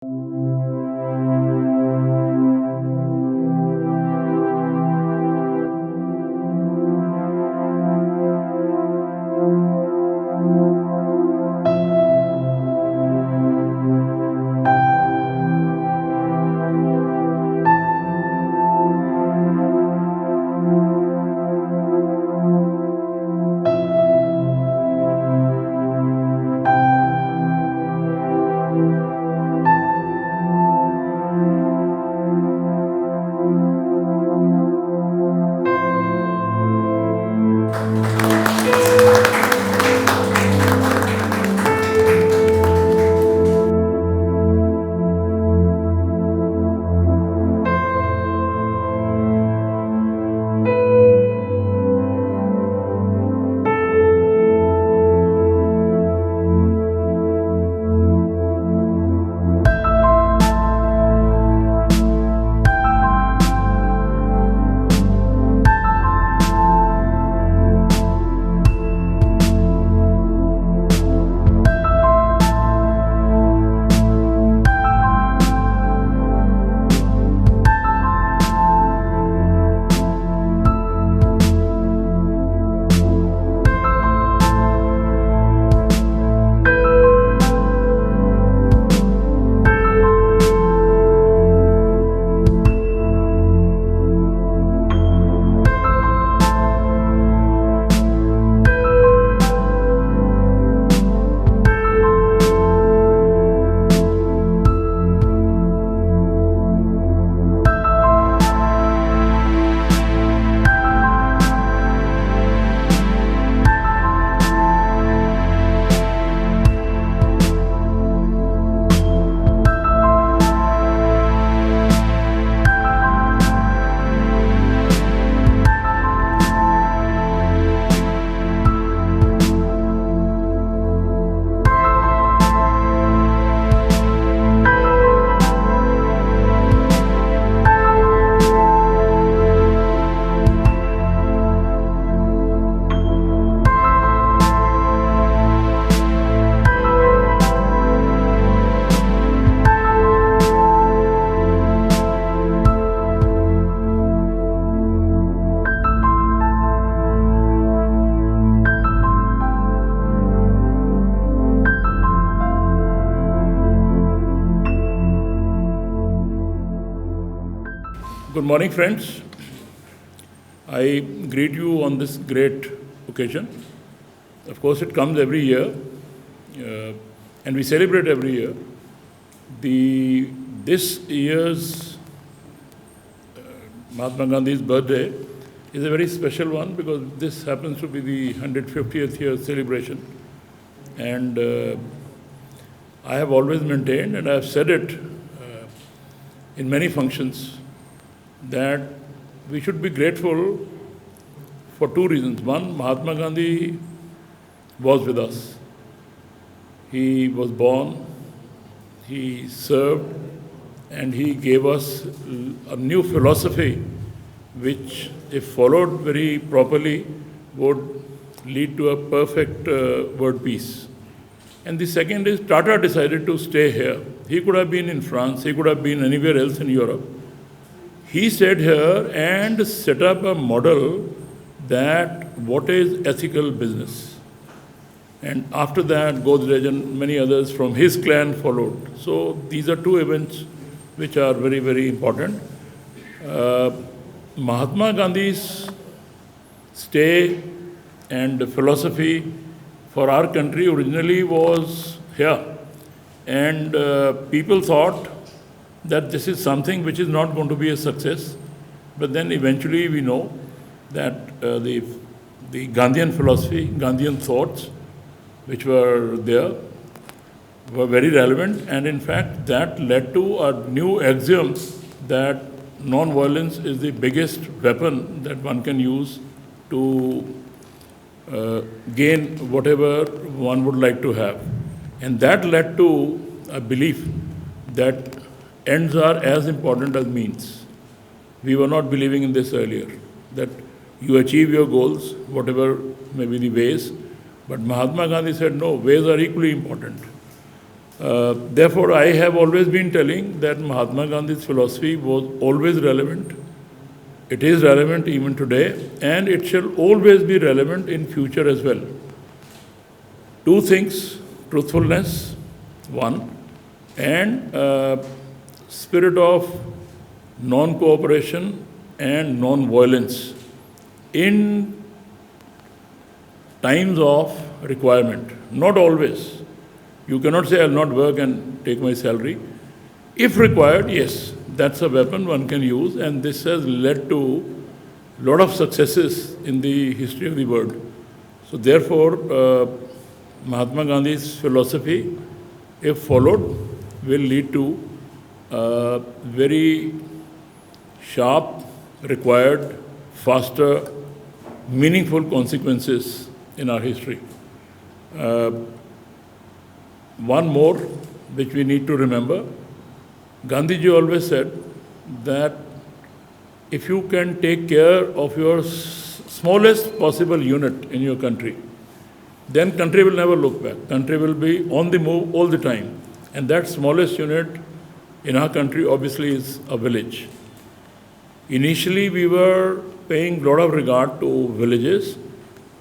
Good morning, friends. I greet you on this great occasion. Of course, it comes every year, and we celebrate every year. This year's Mahatma Gandhi's birthday is a very special one because this happens to be the 150th year celebration. And I have always maintained, and I have said it in many functions, that we should be grateful for two reasons. One, Mahatma Gandhi was with us. He was born, he served, and he gave us a new philosophy which, if followed very properly, would lead to a perfect world peace. And the second is Tata decided to stay here. He could have been in France, he could have been anywhere else in Europe. He stayed here and set up a model that what is ethical business. And after that, Godrej and many others from his clan followed. So these are two events which are very, very important. Mahatma Gandhi's stay and philosophy for our country originally was here. And people thought that this is something which is not going to be a success. But then eventually we know that the Gandhian philosophy, Gandhian thoughts, which were there, were very relevant. And in fact, that led to a new axiom that non-violence is the biggest weapon that one can use to gain whatever one would like to have. And that led to a belief that ends are as important as means. We were not believing in this earlier, that you achieve your goals, whatever may be the ways, but Mahatma Gandhi said, no, ways are equally important. Therefore, I have always been telling that Mahatma Gandhi's philosophy was always relevant. It is relevant even today, and it shall always be relevant in future as well. Two things: truthfulness, one, and spirit of non-cooperation and non-violence in times of requirement. Not always. You cannot say, I'll not work and take my salary. If required, yes, that's a weapon one can use, and this has led to a lot of successes in the history of the world. So therefore, Mahatma Gandhi's philosophy, if followed, will lead to very sharp, required, faster, meaningful consequences in our history. One more, which we need to remember, Gandhiji always said that if you can take care of your smallest possible unit in your country, then country will never look back. Country will be on the move all the time. And that smallest unit in our country obviously is a village. Initially, we were paying a lot of regard to villages,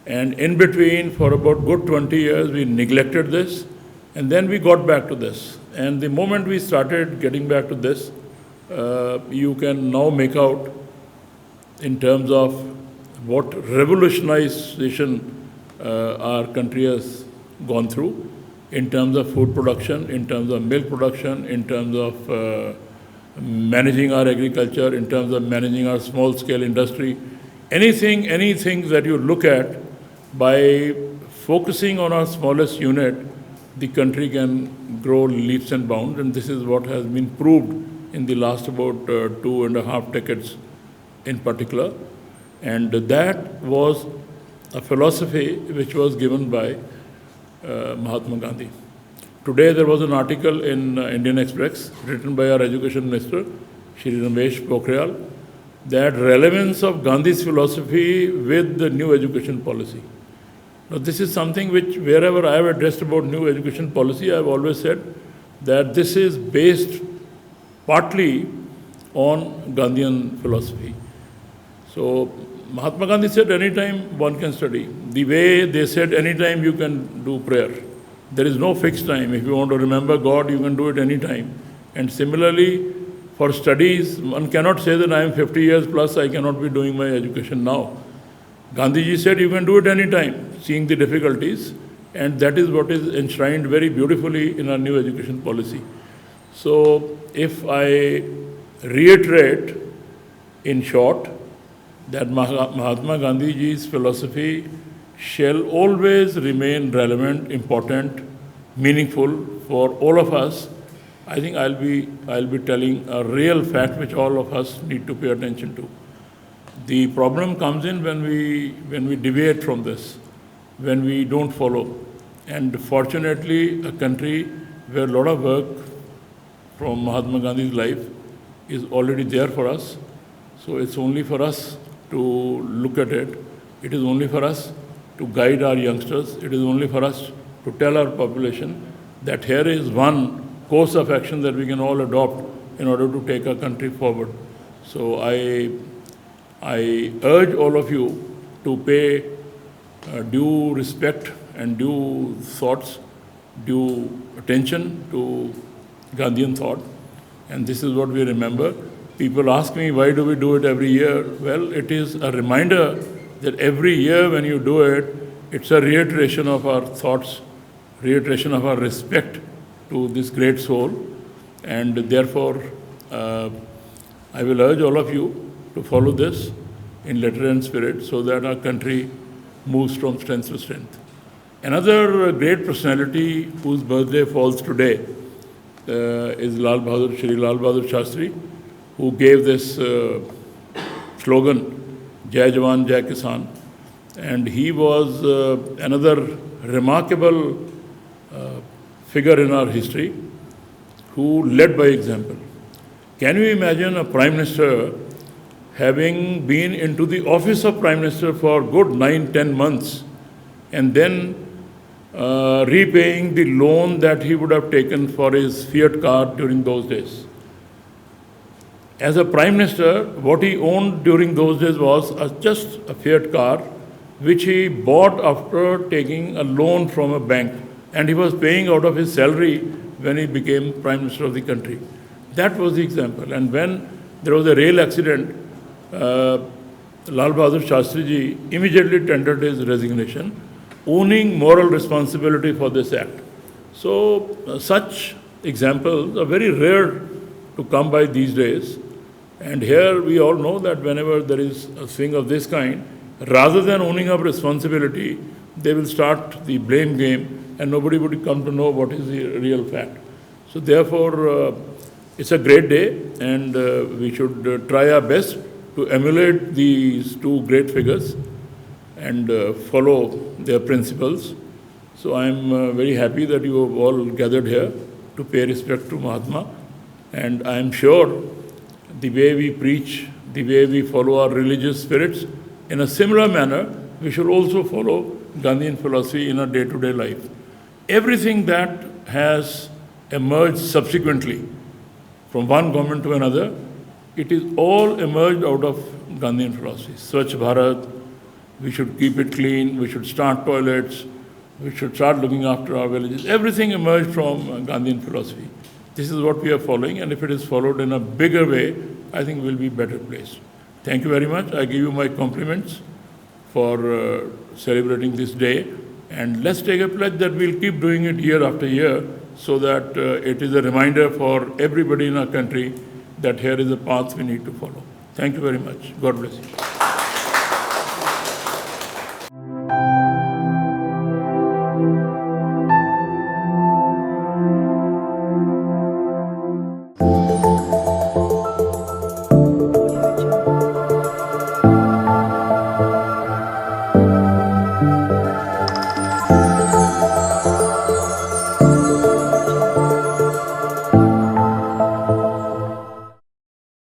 and in between, for about good 20 years, we neglected this, and then we got back to this. And the moment we started getting back to this, you can now make out in terms of what revolutionization our country has gone through in terms of food production, in terms of milk production, in terms of managing our agriculture, in terms of managing our small-scale industry. Anything that you look at, by focusing on our smallest unit, the country can grow leaps and bounds, and this is what has been proved in the last about 2.5 decades in particular. And that was a philosophy which was given by Mahatma Gandhi. Today there was an article in Indian Express written by our Education Minister, Shri Ramesh Pokhriyal, that relevance of Gandhi's philosophy with the new education policy. Now this is something which wherever I have addressed about new education policy, I have always said that this is based partly on Gandhian philosophy. So Mahatma Gandhi said anytime one can study. The way they said anytime you can do prayer. There is no fixed time. If you want to remember God, you can do it anytime. And similarly, for studies, one cannot say that I am 50 years plus, I cannot be doing my education now. Gandhiji said you can do it anytime, seeing the difficulties, and that is what is enshrined very beautifully in our new education policy. So if I reiterate in short that Mahatma Gandhiji's philosophy shall always remain relevant, important, meaningful for all of us, I think I'll be telling a real fact which all of us need to pay attention to. The problem comes in when we deviate from this, when we don't follow. And fortunately, a country where a lot of work from Mahatma Gandhi's life is already there for us. So it's only for us to look at it. It is only for us to guide our youngsters. It is only for us to tell our population that here is one course of action that we can all adopt in order to take our country forward. So I urge all of you to pay due respect and due thoughts, due attention to Gandhian thought. And this is what we remember. People ask me, why do we do it every year? Well, it is a reminder that every year when you do it, it's a reiteration of our thoughts, reiteration of our respect to this great soul. And therefore, I will urge all of you to follow this in letter and spirit so that our country moves from strength to strength. Another great personality whose birthday falls today is Shri Lal Bahadur Shastri, who gave this slogan, Jai Jawan, Jai Kisan. And he was another remarkable figure in our history who led by example. Can you imagine a Prime Minister having been into the office of Prime Minister for good 9-10 months and then repaying the loan that he would have taken for his Fiat car during those days. As a Prime Minister, what he owned during those days was just a Fiat car, which he bought after taking a loan from a bank. And he was paying out of his salary when he became Prime Minister of the country. That was the example. And when there was a rail accident, Lal Bahadur Shastri ji immediately tendered his resignation, owning moral responsibility for this act. So such examples are very rare to come by these days. And here we all know that whenever there is a thing of this kind, rather than owning up responsibility, they will start the blame game and nobody would come to know what is the real fact. So therefore, it's a great day and we should try our best to emulate these two great figures and follow their principles. So I'm very happy that you have all gathered here to pay respect to Mahatma. And I'm sure the way we preach, the way we follow our religious spirits, in a similar manner, we should also follow Gandhian philosophy in our day-to-day life. Everything that has emerged subsequently from one government to another, it is all emerged out of Gandhian philosophy. Swachh Bharat, we should keep it clean, we should start toilets, we should start looking after our villages. Everything emerged from Gandhian philosophy. This is what we are following, and if it is followed in a bigger way, I think we'll be better placed. Thank you very much. I give you my compliments for celebrating this day. And let's take a pledge that we'll keep doing it year after year so that it is a reminder for everybody in our country that here is a path we need to follow. Thank you very much. God bless you.